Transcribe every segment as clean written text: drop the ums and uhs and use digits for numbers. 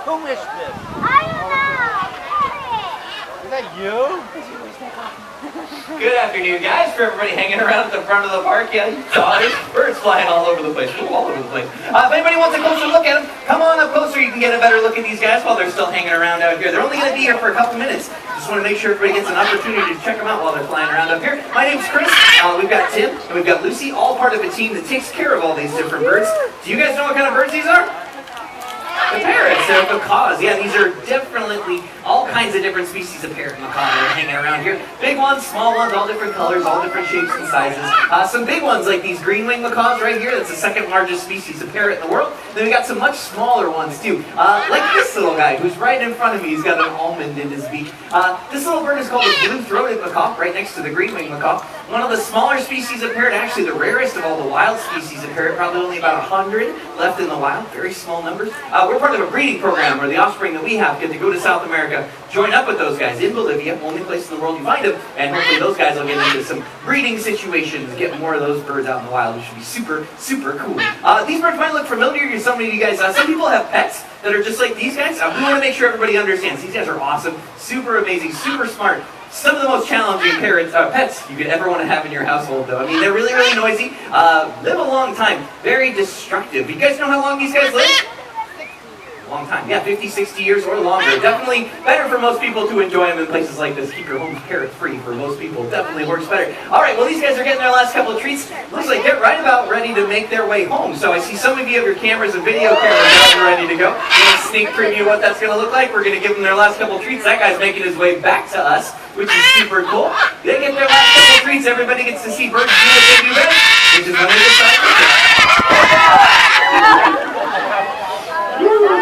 Who wished this? I don't know. Is that you? Good afternoon, guys. For everybody hanging around at the front of the park, yeah, you saw it. Birds flying all over the place. Ooh, all over the place. If anybody wants a closer look at them, come on up closer. You can get a better look at these guys while they're still hanging around out here. They're only going to be here for a couple minutes. Just want to make sure everybody gets an opportunity to check them out while they're flying around up here. My name's Chris. We've got Tim and we've got Lucy, all part of a team that takes care of all these different birds. Do you guys know what kind of birds these are? The parrots, they're macaws. Yeah, these are definitely all kinds of different species of parrot and macaw that are hanging around here. Big ones, small ones, all different colors, all different shapes and sizes. Some big ones like these green-winged macaws right here. That's the second largest species of parrot in the world. Then we got some much smaller ones too. Like this little guy who's right in front of me. He's got an almond in his beak. This little bird is called a blue-throated macaw, right next to the green-winged macaw. One of the smaller species of parrot, actually the rarest of all the wild species of parrot, probably only about 100 left in the wild, very small numbers. We're part of a breeding program where the offspring that we have get to go to South America, join up with those guys in Bolivia, only place in the world you find them, and hopefully those guys will get into some breeding situations, get more of those birds out in the wild, which should be super, super cool. These birds might look familiar to some of you guys. Some people have pets that are just like these guys. We want to make sure everybody understands. These guys are awesome, super amazing, super smart. Some of the most challenging pets you could ever want to have in your household, though. I mean, they're really, really noisy, live a long time, very destructive. You guys know how long these guys live? Long time. Yeah, 50, 60 years or longer. Definitely better for most people to enjoy them in places like this. Keep your home parrot free for most people. Definitely works better. All right, well, these guys are getting their last couple of treats. Looks like they're right about ready to make their way home. So I see some of you have your cameras and video cameras out ready to go. We're sneak preview what that's going to look like. We're going to give them their last couple of treats. That guy's making his way back to us, which is super cool. They get their last couple of treats. Everybody gets to see birds do what they do best, which is when they decide to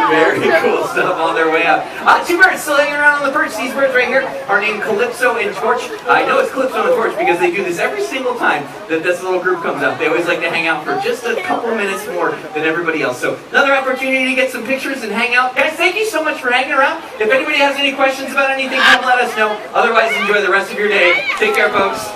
Very cool stuff on their way out. Two birds still hanging around on the perch. These birds right here are named Calypso and Torch. I know it's Calypso and Torch because they do this every single time that this little group comes out. They always like to hang out for just a couple minutes more than everybody else. So another opportunity to get some pictures and hang out. Guys, thank you so much for hanging around. If anybody has any questions about anything, come let us know. Otherwise, enjoy the rest of your day. Take care, folks.